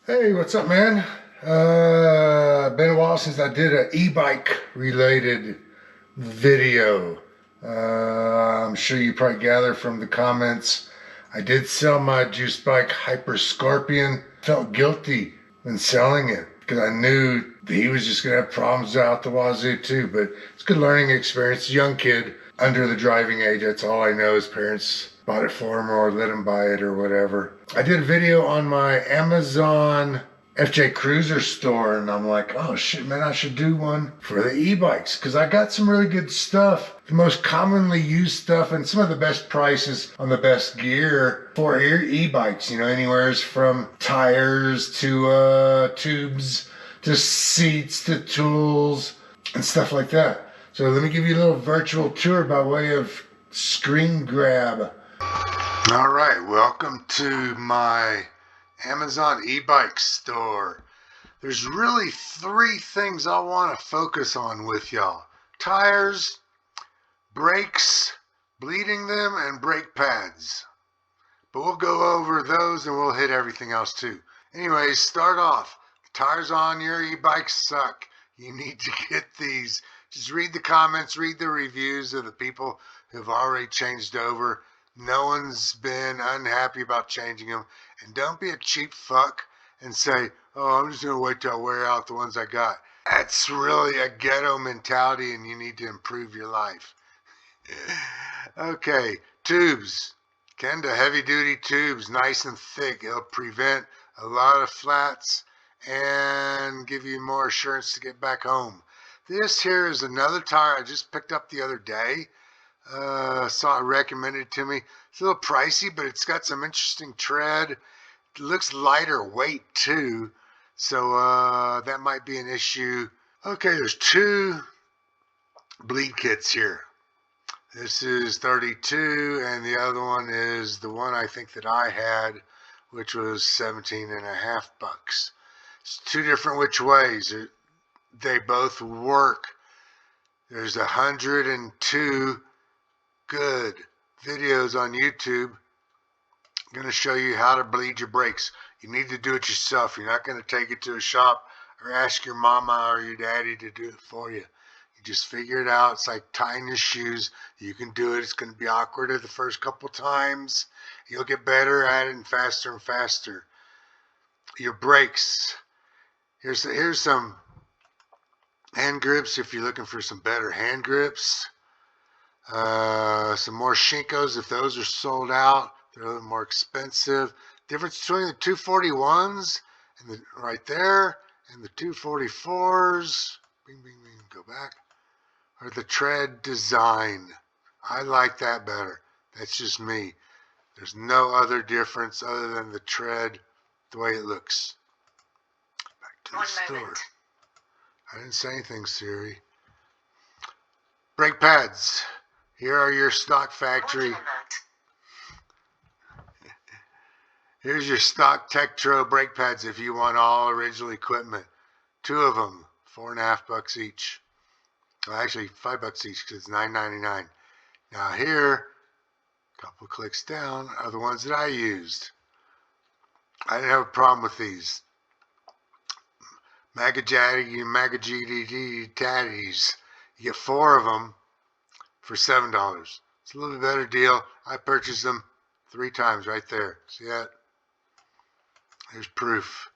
Hey, what's up, man? Been a while since I did an e-bike related video. I'm sure you probably gather from the comments. I did sell my juice bike Hyper Scorpion. Felt guilty when selling it because I knew that he was just gonna have problems out the wazoo too. But it's a good learning experience. Young kid under the driving age. That's all I know. His parents bought it for him or let him buy it or whatever. I did a video on my Amazon FJ Cruiser store, and I'm like, oh shit, man, I should do one for the e-bikes because I got some really good stuff, the most commonly used stuff, and some of the best prices on the best gear for e-bikes. You know, anywhere from tires to tubes to seats to tools and stuff like that. So let me give you a little virtual tour by way of screen grab. All right, welcome to my Amazon e-bike store. There's really three things I want to focus on with y'all: tires, brakes, bleeding them, and brake pads. But we'll go over those and we'll hit everything else too. Anyways, start off. The tires on your e-bike suck. You need to get these. Just read the comments, read the reviews of the people who've already changed over. No one's been unhappy about changing them. And don't be a cheap fuck and say, oh, I'm just going to wait till I wear out the ones I got. That's really a ghetto mentality and you need to improve your life. Okay, tubes. Kenda heavy duty tubes, nice and thick. It'll prevent a lot of flats and give you more assurance to get back home. This here is another tire I just picked up the other day. Saw it recommended to me. It's a little pricey, but it's got some interesting tread. It looks lighter weight too, so that might be an issue. Okay, there's two bleed kits here. This is 32, and the other one is the one I think that I had, which was 17.5 bucks. It's two different which ways. They both work. There's 102 good videos on YouTube. I'm going to show you how to bleed your brakes. You need to do it yourself. You're not going to take it to a shop or ask your mama or your daddy to do it for you. You just figure it out. It's like tying your shoes. You can do it. It's going to be awkward the first couple times. You'll get better at it and faster. Your brakes. Here's some hand grips if you're looking for some better hand grips. Some more Shinkos if those are sold out. They're a little more expensive. Difference between the 241s and the right there and the 244s. Bing, bing, bing. Go back. Or the tread design. I like that better. That's just me. There's no other difference other than the tread, the way it looks. Back to the store. I didn't say anything, Siri. Brake pads. Here are your stock factory. Here's your stock Tektro brake pads if you want all original equipment. Two of them, 4.5 bucks each. Well, actually, 5 bucks each because it's $9.99. Now here, a couple clicks down, are the ones that I used. I didn't have a problem with these. Magajaddy and Magajidi Tatties. You get 4 of them for $7. It's a little bit better deal. I purchased them 3 times right there. See that? Here's proof.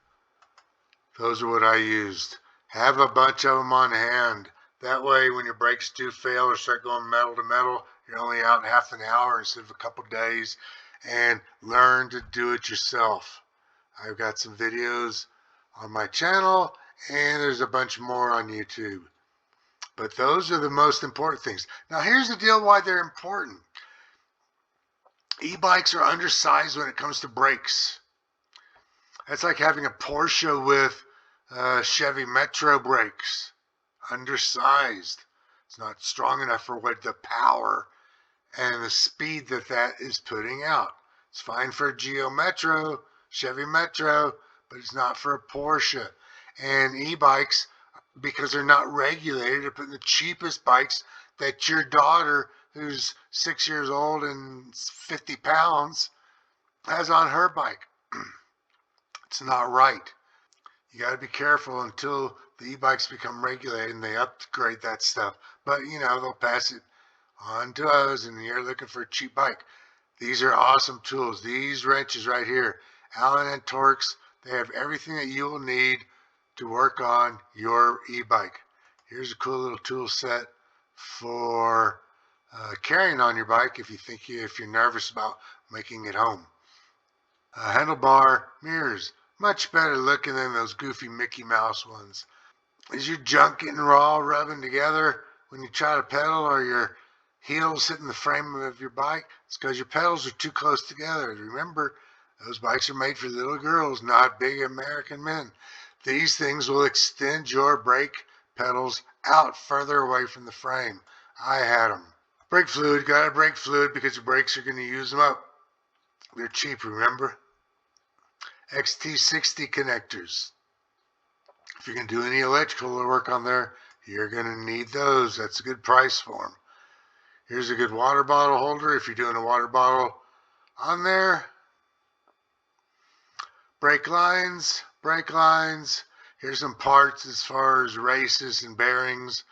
Those are what I used. Have a bunch of them on hand. That way, when your brakes do fail or start going metal to metal, you're only out in half an hour instead of a couple days. And learn to do it yourself. I've got some videos on my channel, and there's a bunch more on YouTube. But those are the most important things. Now, here's the deal why they're important. E-bikes are undersized when it comes to brakes. That's like having a Porsche with Chevy Metro brakes. Undersized. It's not strong enough for what the power and the speed that is putting out. It's fine for a Geo Metro, Chevy Metro, but it's not for a Porsche. And e-bikes, because they're not regulated, they're putting the cheapest bikes that your daughter, who's 6 years old and 50 pounds, has on her bike. It's not right. You got to be careful until the e-bikes become regulated and they upgrade that stuff. But, they'll pass it on to us, and you're looking for a cheap bike. These are awesome tools. These wrenches right here, Allen and Torx, they have everything that you will need to work on your e-bike. Here's a cool little tool set for carrying on your bike if you're nervous about making it home. Handlebar mirrors, much better looking than those goofy Mickey Mouse ones. Is your junk getting raw, rubbing together when you try to pedal, or your heels hitting the frame of your bike? It's because your pedals are too close together. Remember, those bikes are made for little girls, not big American men. These things will extend your brake pedals out further away from the frame. I had them. Brake fluid, got a brake fluid because your brakes are going to use them up. They're cheap, remember? XT60 connectors. If you're going to do any electrical work on there, you're going to need those. That's a good price for them. Here's a good water bottle holder if you're doing a water bottle on there. Brake lines. Here's some parts as far as races and bearings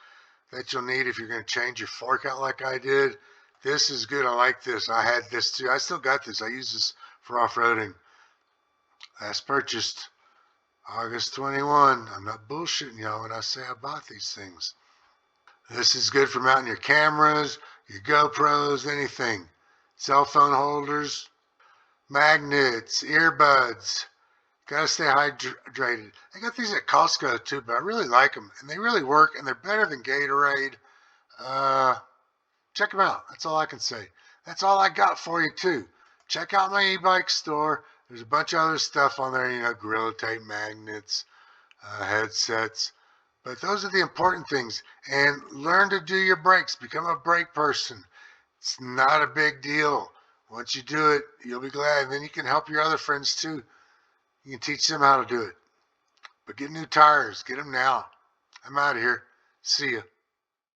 that you'll need if you're going to change your fork out like I did. This is good. I like this. I had this too. I still got this. I use this for off-roading. Last purchased August 21. I'm not bullshitting y'all when I say I bought these things. This is good for mounting your cameras, your GoPros, anything. Cell phone holders, magnets, earbuds. Gotta stay hydrated. I got these at Costco too, but I really like them. And they really work, and they're better than Gatorade. Check them out. That's all I can say. That's all I got for you too. Check out my e-bike store. There's a bunch of other stuff on there, Gorilla Tape, magnets, headsets. But those are the important things. And learn to do your brakes. Become a brake person. It's not a big deal. Once you do it, you'll be glad. And then you can help your other friends too. You can teach them how to do it. But get new tires. Get them now. I'm out of here. See ya.